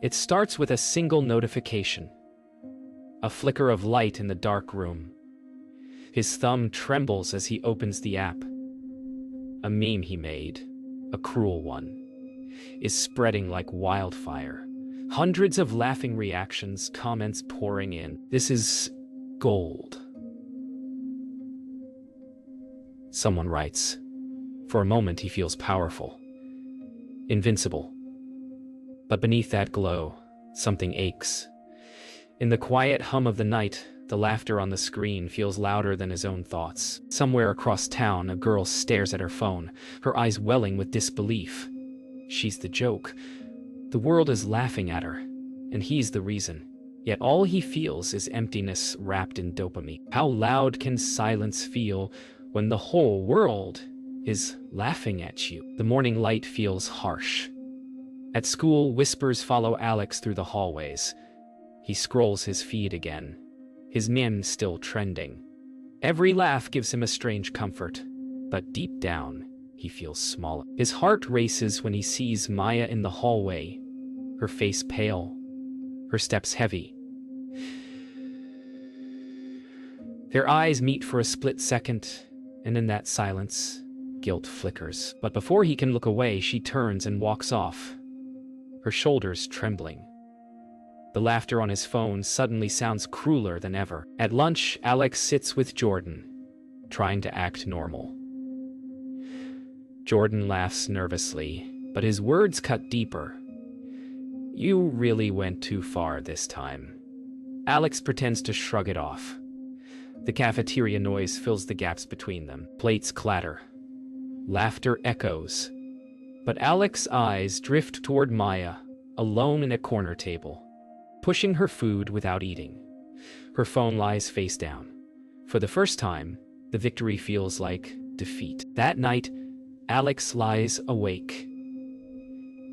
It starts with a single notification. A flicker of light in the dark room. His thumb trembles as he opens the app. A meme he made, a cruel one, is spreading like wildfire. Hundreds of laughing reactions, comments pouring in. This is gold. Someone writes. For a moment he feels powerful, invincible. But beneath that glow, something aches. In the quiet hum of the night, the laughter on the screen feels louder than his own thoughts. Somewhere across town, a girl stares at her phone, her eyes welling with disbelief. She's the joke. The world is laughing at her, and he's the reason. Yet all he feels is emptiness wrapped in dopamine. How loud can silence feel when the whole world is laughing at you? The morning light feels harsh. At school, whispers follow Alex through the hallways. He scrolls his feed again, his meme still trending. Every laugh gives him a strange comfort, but deep down, he feels smaller. His heart races when he sees Maya in the hallway, her face pale, her steps heavy. Their eyes meet for a split second, and in that silence, guilt flickers. But before he can look away, she turns and walks off, her shoulders trembling. The laughter on his phone suddenly sounds crueler than ever. At lunch, Alex sits with Jordan, trying to act normal. Jordan laughs nervously, but his words cut deeper. You really went too far this time. Alex pretends to shrug it off. The cafeteria noise fills the gaps between them. Plates clatter. Laughter echoes. But Alex's eyes drift toward Maya, alone in a corner table, pushing her food without eating. Her phone lies face down. For the first time, the victory feels like defeat. That night, Alex lies awake.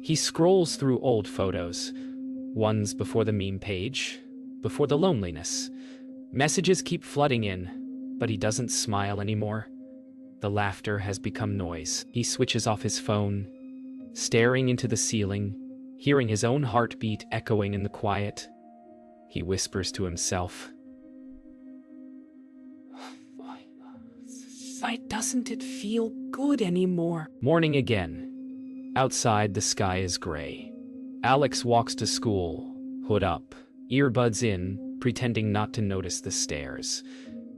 He scrolls through old photos, ones before the meme page, before the loneliness. Messages keep flooding in, but he doesn't smile anymore. The laughter has become noise. He switches off his phone, staring into the ceiling, hearing his own heartbeat echoing in the quiet. He whispers to himself, "Why doesn't it feel good anymore?" Morning again. Outside, the sky is gray. Alex walks to school, hood up, earbuds in, pretending not to notice the stares.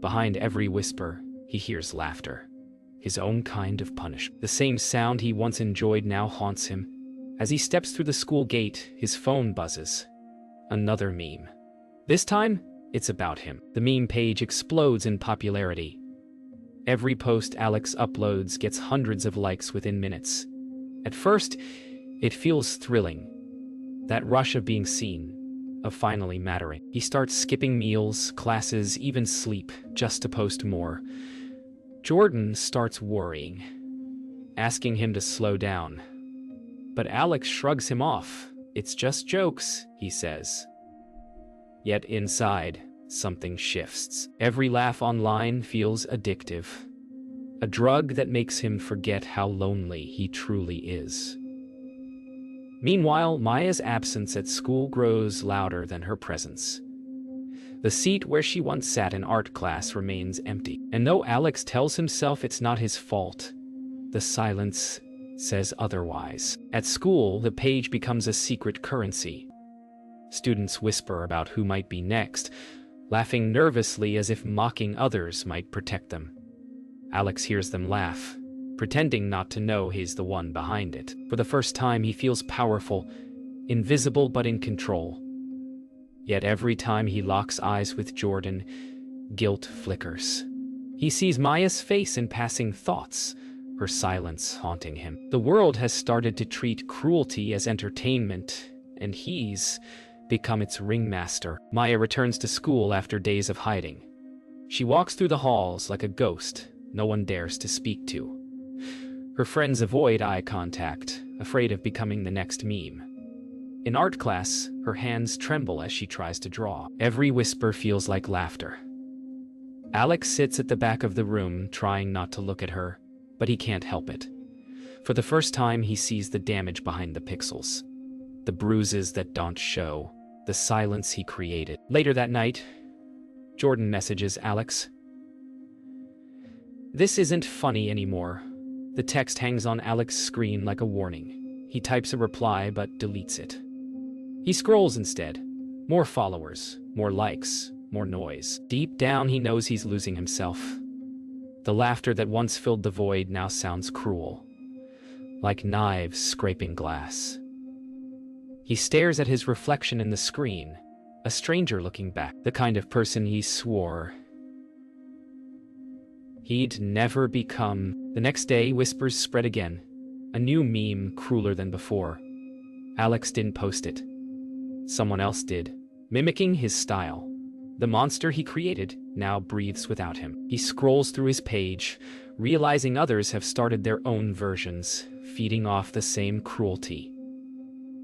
Behind every whisper, he hears laughter. His own kind of punishment. The same sound he once enjoyed now haunts him. As he steps through the school gate, his phone buzzes. Another meme. This time, it's about him. The meme page explodes in popularity. Every post Alex uploads gets hundreds of likes within minutes. At first, it feels thrilling. That rush of being seen, of finally mattering. He starts skipping meals, classes, even sleep, just to post more. Jordan starts worrying, asking him to slow down. But Alex shrugs him off. It's just jokes, he says. Yet inside, something shifts. Every laugh online feels addictive. A drug that makes him forget how lonely he truly is. Meanwhile, Maya's absence at school grows louder than her presence. The seat where she once sat in art class remains empty. And though Alex tells himself it's not his fault, the silence says otherwise. At school, the page becomes a secret currency. Students whisper about who might be next, laughing nervously as if mocking others might protect them. Alex hears them laugh, pretending not to know he's the one behind it. For the first time, he feels powerful, invisible but in control. Yet every time he locks eyes with Jordan, guilt flickers. He sees Maya's face in passing thoughts, her silence haunting him. The world has started to treat cruelty as entertainment, and he's become its ringmaster. Maya returns to school after days of hiding. She walks through the halls like a ghost no one dares to speak to. Her friends avoid eye contact, afraid of becoming the next meme. In art class, her hands tremble as she tries to draw. Every whisper feels like laughter. Alex sits at the back of the room, trying not to look at her, but he can't help it. For the first time, he sees the damage behind the pixels. the bruises that don't show, the silence he created. Later that night, Jordan messages Alex. This isn't funny anymore. The text hangs on Alex's screen like a warning. He types a reply but deletes it. He scrolls instead. More followers, more likes, more noise. Deep down, he knows he's losing himself. The laughter that once filled the void now sounds cruel, like knives scraping glass. He stares at his reflection in the screen, a stranger looking back, the kind of person he swore he'd never become. The next day, whispers spread again. A new meme, crueler than before. Alex didn't post it. Someone else did, mimicking his style. The monster he created now breathes without him. He scrolls through his page, realizing others have started their own versions, feeding off the same cruelty.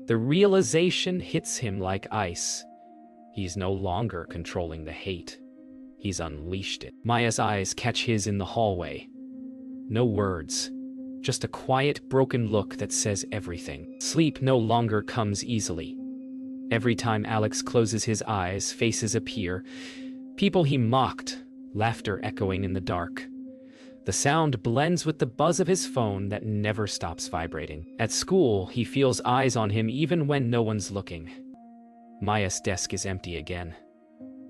The realization hits him like ice. He's no longer controlling the hate. He's unleashed it. Maya's eyes catch his in the hallway. No words, just a quiet, broken look that says everything. Sleep no longer comes easily. Every time Alex closes his eyes, faces appear. People he mocked, laughter echoing in the dark. The sound blends with the buzz of his phone that never stops vibrating. At school, he feels eyes on him even when no one's looking. Maya's desk is empty again.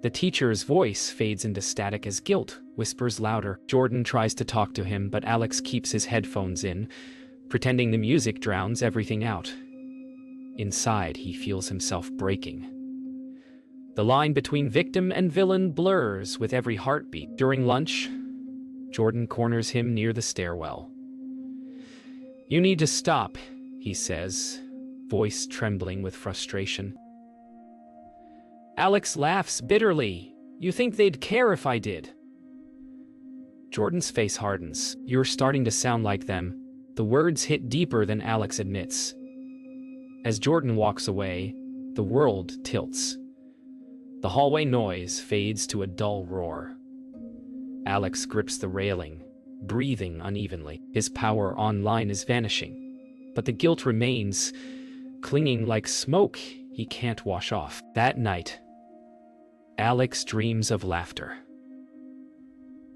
The teacher's voice fades into static as guilt whispers louder. Jordan tries to talk to him, but Alex keeps his headphones in, pretending the music drowns everything out. Inside, he feels himself breaking. The line between victim and villain blurs with every heartbeat. During lunch, Jordan corners him near the stairwell. "You need to stop," he says, voice trembling with frustration. Alex laughs bitterly. "You think they'd care if I did?" Jordan's face hardens. "You're starting to sound like them." The words hit deeper than Alex admits. As Jordan walks away, the world tilts. The hallway noise fades to a dull roar. Alex grips the railing, breathing unevenly. His power online is vanishing, but the guilt remains, clinging like smoke he can't wash off. That night, Alex dreams of laughter.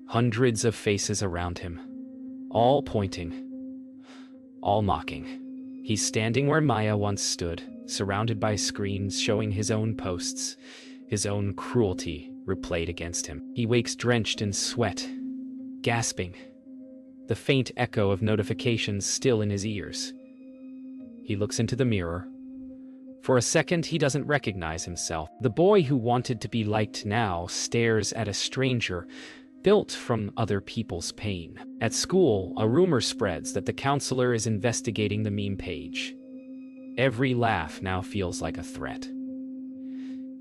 Hundreds of faces around him, all pointing, all mocking. He's standing where Maya once stood, surrounded by screens showing his own posts, his own cruelty replayed against him. He wakes drenched in sweat, gasping, the faint echo of notifications still in his ears. He looks into the mirror. For a second, he doesn't recognize himself. The boy who wanted to be liked now stares at a stranger, built from other people's pain. At school, a rumor spreads that the counselor is investigating the meme page. Every laugh now feels like a threat.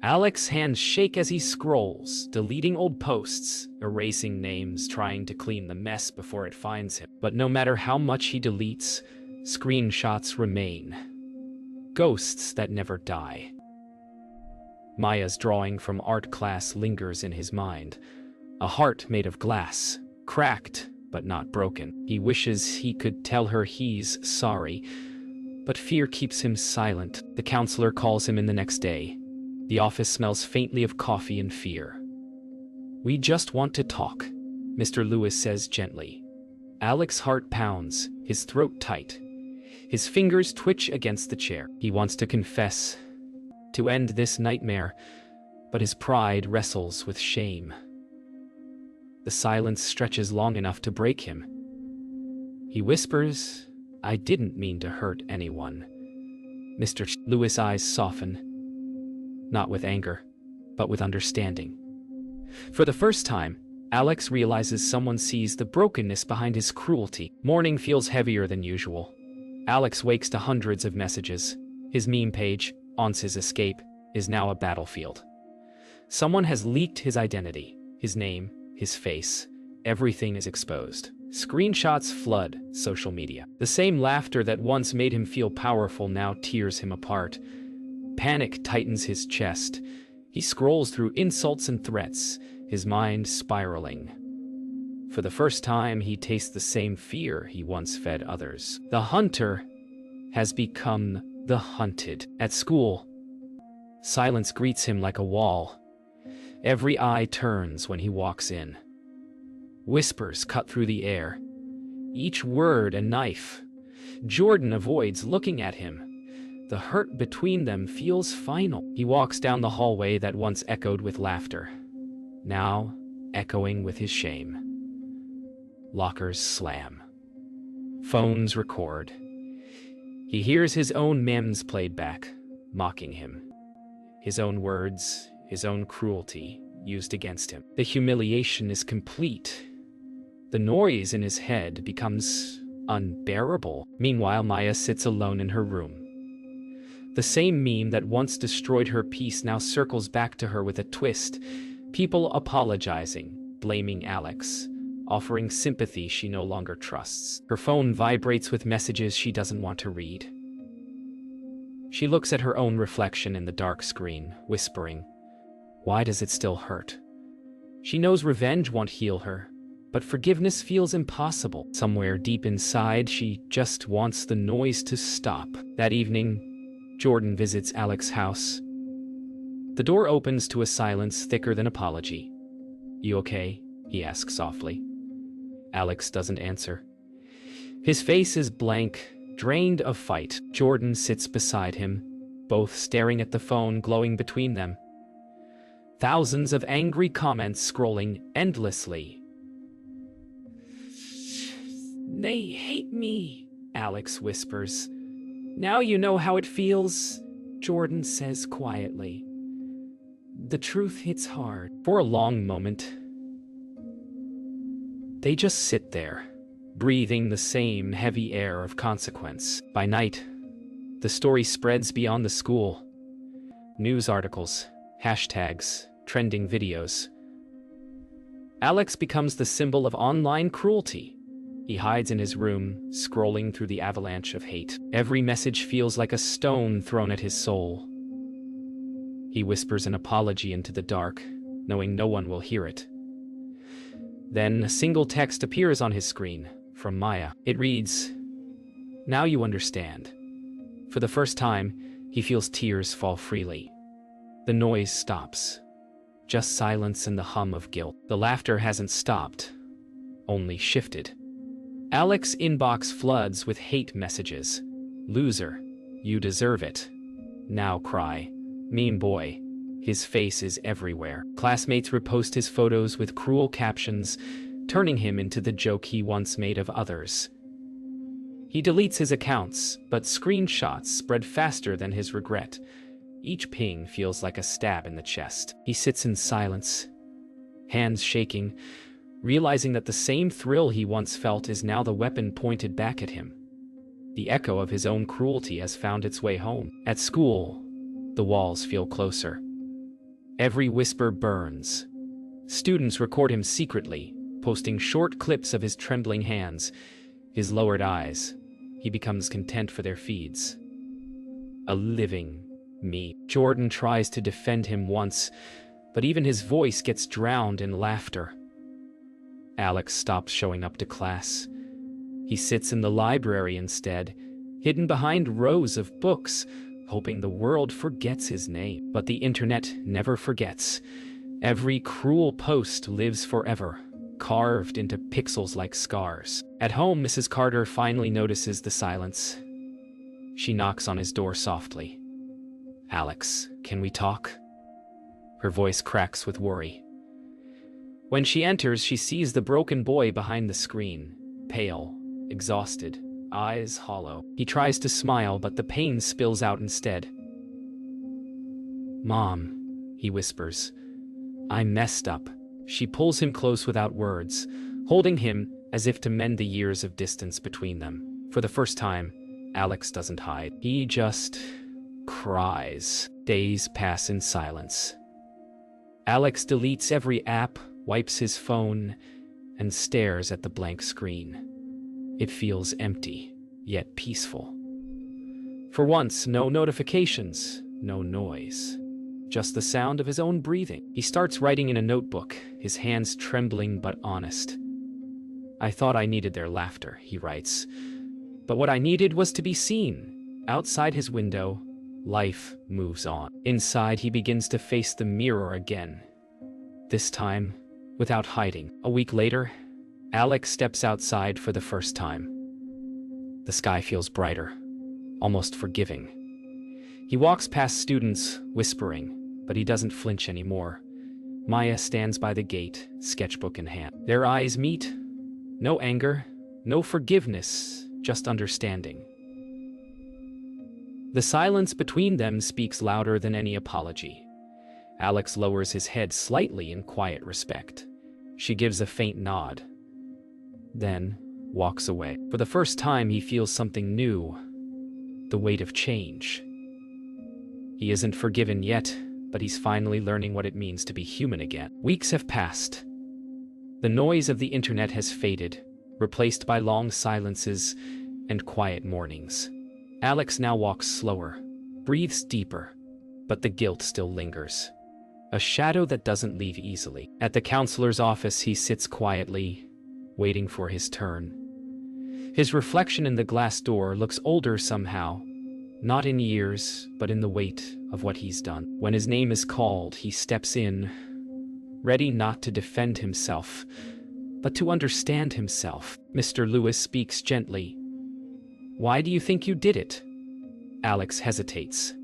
Alex's hands shake as he scrolls, deleting old posts, erasing names, trying to clean the mess before it finds him. But no matter how much he deletes, screenshots remain. Ghosts that never die. Maya's drawing from art class lingers in his mind. A heart made of glass, cracked but not broken. He wishes he could tell her he's sorry, but fear keeps him silent. The counselor calls him in the next day. The office smells faintly of coffee and fear. "We just want to talk," Mr. Lewis says gently. Alex's heart pounds, his throat tight. His fingers twitch against the chair. He wants to confess, to end this nightmare, but his pride wrestles with shame. The silence stretches long enough to break him. He whispers, "I didn't mean to hurt anyone." Mr. Lewis' eyes soften, not with anger, but with understanding. For the first time, Alex realizes someone sees the brokenness behind his cruelty. Morning feels heavier than usual. Alex wakes to hundreds of messages. His meme page, once his escape, is now a battlefield. Someone has leaked his identity, his name, his face. Everything is exposed. Screenshots flood social media. The same laughter that once made him feel powerful now tears him apart. Panic tightens his chest. He scrolls through insults and threats, his mind spiraling. For the first time, he tastes the same fear he once fed others. The hunter has become The hunted. At school, silence greets him like a wall. Every eye turns when he walks in. Whispers cut through the air, each word a knife. Jordan avoids looking at him. The hurt between them feels final. He walks down the hallway that once echoed with laughter, now echoing with his shame. Lockers slam. Phones record. He hears his own memes played back, mocking him. His own words, his own cruelty used against him. The humiliation is complete. The noise in his head becomes unbearable. Meanwhile, Maya sits alone in her room. The same meme that once destroyed her peace now circles back to her with a twist. People apologizing, blaming Alex, offering sympathy she no longer trusts. Her phone vibrates with messages she doesn't want to read. She looks at her own reflection in the dark screen, whispering, "Why does it still hurt?" She knows revenge won't heal her, but forgiveness feels impossible. Somewhere deep inside, she just wants the noise to stop. That evening, Jordan visits Alex's house. The door opens to a silence thicker than apology. "You okay?" he asks softly. Alex doesn't answer. His face is blank, drained of fight. Jordan sits beside him, both staring at the phone glowing between them. Thousands of angry comments scrolling endlessly. "They hate me," Alex whispers. "Now you know how it feels," Jordan says quietly. The truth hits hard. For a long moment, they just sit there, breathing the same heavy air of consequence. By night, the story spreads beyond the school. News articles, hashtags, trending videos. Alex becomes the symbol of online cruelty. He hides in his room, scrolling through the avalanche of hate. Every message feels like a stone thrown at his soul. He whispers an apology into the dark, knowing no one will hear it. Then a single text appears on his screen, from Maya. It reads, "Now you understand." For the first time, he feels tears fall freely. The noise stops. Just silence and the hum of guilt. The laughter hasn't stopped, only shifted. Alex's inbox floods with hate messages. "Loser, you deserve it. Now cry. Mean boy." His face is everywhere. Classmates repost his photos with cruel captions, turning him into the joke he once made of others. He deletes his accounts, but screenshots spread faster than his regret. Each ping feels like a stab in the chest. He sits in silence, hands shaking, realizing that the same thrill he once felt is now the weapon pointed back at him. The echo of his own cruelty has found its way home. At school, the walls feel closer. Every whisper burns. Students record him secretly, posting short clips of his trembling hands, his lowered eyes. He becomes content for their feeds. A living me. Jordan tries to defend him once, but even his voice gets drowned in laughter. Alex stops showing up to class. He sits in the library instead, hidden behind rows of books, hoping the world forgets his name. But the internet never forgets. Every cruel post lives forever, carved into pixels like scars. At home, Mrs. Carter finally notices the silence. She knocks on his door softly. "Alex, can we talk?" Her voice cracks with worry. When she enters, she sees the broken boy behind the screen, pale, exhausted, eyes hollow. He tries to smile, but the pain spills out instead. "Mom," he whispers, "I messed up." She pulls him close without words, holding him as if to mend the years of distance between them. For the first time, Alex doesn't hide. He just cries. Days pass in silence. Alex deletes every app, wipes his phone, and stares at the blank screen. It feels empty, yet peaceful. For once, no notifications, no noise. Just the sound of his own breathing. He starts writing in a notebook, his hands trembling but honest. "I thought I needed their laughter," he writes. "But what I needed was to be seen. Outside his window, life moves on. Inside, he begins to face the mirror again. This time, without hiding. A week later, Alex steps outside for the first time. The sky feels brighter, almost forgiving. He walks past students, whispering, but he doesn't flinch anymore. Maya stands by the gate, sketchbook in hand. Their eyes meet. No anger, no forgiveness, just understanding. The silence between them speaks louder than any apology. Alex lowers his head slightly in quiet respect. She gives a faint nod, then walks away. For the first time, he feels something new, the weight of change. He isn't forgiven yet, but he's finally learning what it means to be human again. Weeks have passed. The noise of the internet has faded, replaced by long silences and quiet mornings. Alex now walks slower, breathes deeper, but the guilt still lingers. A shadow that doesn't leave easily. At the counselor's office, he sits quietly, waiting for his turn. His reflection in the glass door looks older somehow, not in years, but in the weight of what he's done. When his name is called, he steps in, ready not to defend himself, but to understand himself. Mr. Lewis speaks gently. "Why do you think you did it?" Alex hesitates.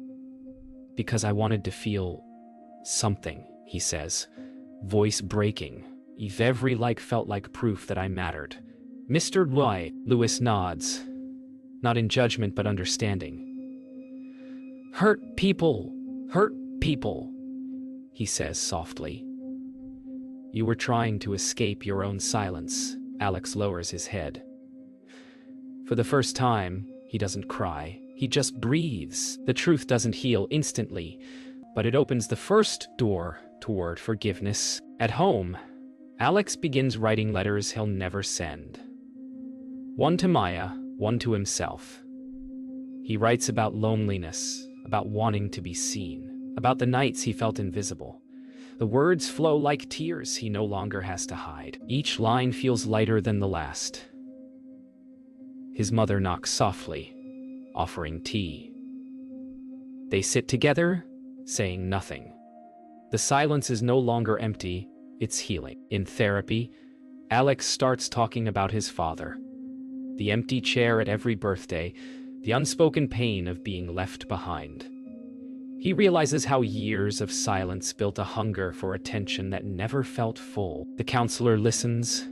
"Because I wanted to feel something," he says, voice breaking. "If every like felt like proof that I mattered." "Mr. Lewis nods, not in judgment but understanding. Hurt people, he says softly. "You were trying to escape your own silence." Alex lowers his head. For the first time, he doesn't cry, he just breathes. The truth doesn't heal instantly, but it opens the first door toward forgiveness. At home, Alex begins writing letters he'll never send. One to Maya, one to himself. He writes about loneliness, about wanting to be seen, about the nights he felt invisible. The words flow like tears he no longer has to hide. Each line feels lighter than the last. His mother knocks softly, offering tea. They sit together, saying nothing. The silence is no longer empty, it's healing. In therapy, Alex starts talking about his father. The empty chair at every birthday, the unspoken pain of being left behind. He realizes how years of silence built a hunger for attention that never felt full. The counselor listens,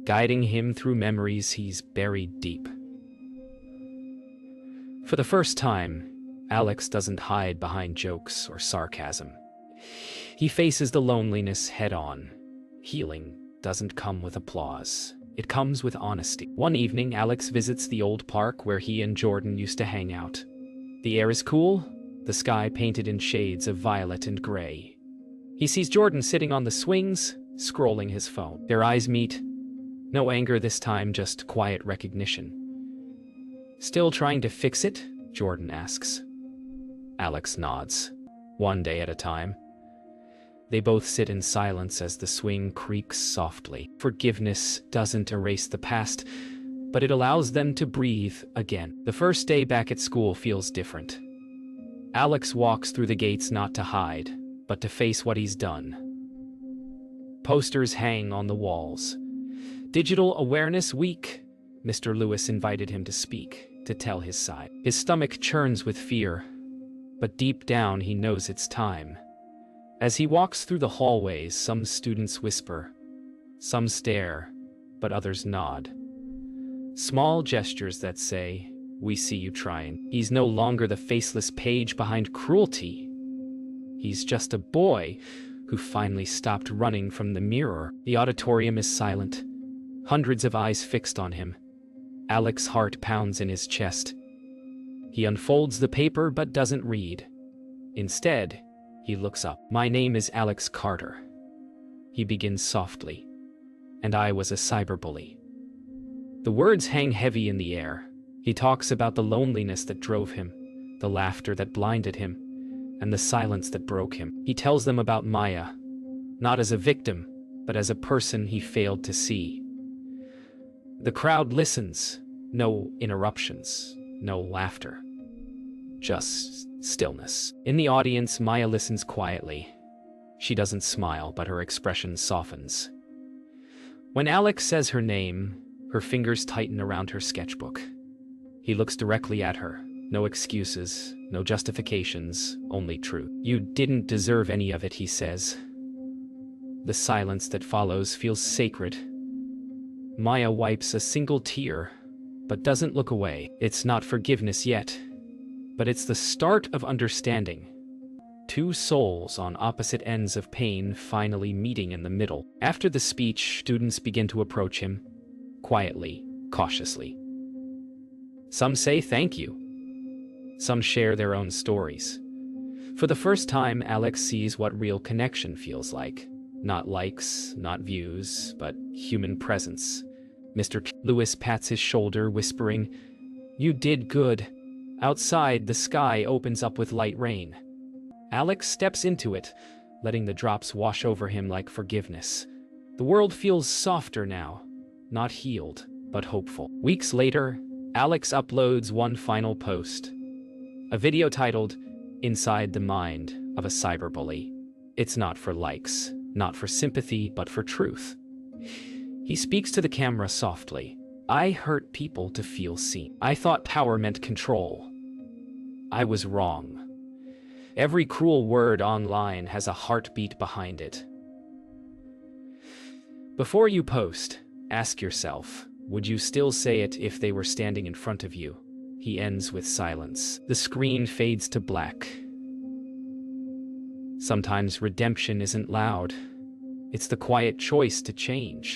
guiding him through memories he's buried deep. For the first time, Alex doesn't hide behind jokes or sarcasm. He faces the loneliness head-on. Healing doesn't come with applause. It comes with honesty. One evening, Alex visits the old park where he and Jordan used to hang out. The air is cool, the sky painted in shades of violet and gray. He sees Jordan sitting on the swings, scrolling his phone. Their eyes meet. No anger this time, just quiet recognition. "Still trying to fix it?" Jordan asks. Alex nods. One day at a time. They both sit in silence as the swing creaks softly. Forgiveness doesn't erase the past, but it allows them to breathe again. The first day back at school feels different. Alex walks through the gates not to hide, but to face what he's done. Posters hang on the walls. Digital Awareness Week. Mr. Lewis invited him to speak, to tell his side. His stomach churns with fear, but deep down he knows it's time. As he walks through the hallways, some students whisper, some stare, but others nod. Small gestures that say, "We see you trying." He's no longer the faceless page behind cruelty. He's just a boy who finally stopped running from the mirror. The auditorium is silent, hundreds of eyes fixed on him. Alex's heart pounds in his chest. He unfolds the paper but doesn't read. Instead, he looks up. "My name is Alex Carter." He begins softly. "And I was a cyberbully." The words hang heavy in the air. He talks about the loneliness that drove him, the laughter that blinded him, and the silence that broke him. He tells them about Maya, not as a victim, but as a person he failed to see. The crowd listens. No interruptions, No laughter. Just stillness. In the audience, Maya listens quietly. She doesn't smile, but her expression softens. When Alex says her name, her fingers tighten around her sketchbook. He looks directly at her. No excuses, no justifications, only truth. "You didn't deserve any of it," he says. The silence that follows feels sacred. Maya wipes a single tear, but doesn't look away. It's not forgiveness yet, but it's the start of understanding. Two souls on opposite ends of pain finally meeting in the middle. After the speech, students begin to approach him, quietly, cautiously. Some say thank you. Some share their own stories. For the first time, Alex sees what real connection feels like. Not likes, not views, but human presence. Mr. Lewis pats his shoulder, whispering, "You did good." Outside, the sky opens up with light rain. Alex steps into it, letting the drops wash over him like forgiveness. The world feels softer now, not healed, but hopeful. Weeks later, Alex uploads one final post. A video titled, "Inside the Mind of a Cyberbully." It's not for likes, not for sympathy, but for truth. He speaks to the camera softly. "I hurt people to feel seen. I thought power meant control. I was wrong. Every cruel word online has a heartbeat behind it." Before you post, ask yourself, would you still say it if they were standing in front of you? He ends with silence. The screen fades to black. Sometimes redemption isn't loud. It's the quiet choice to change.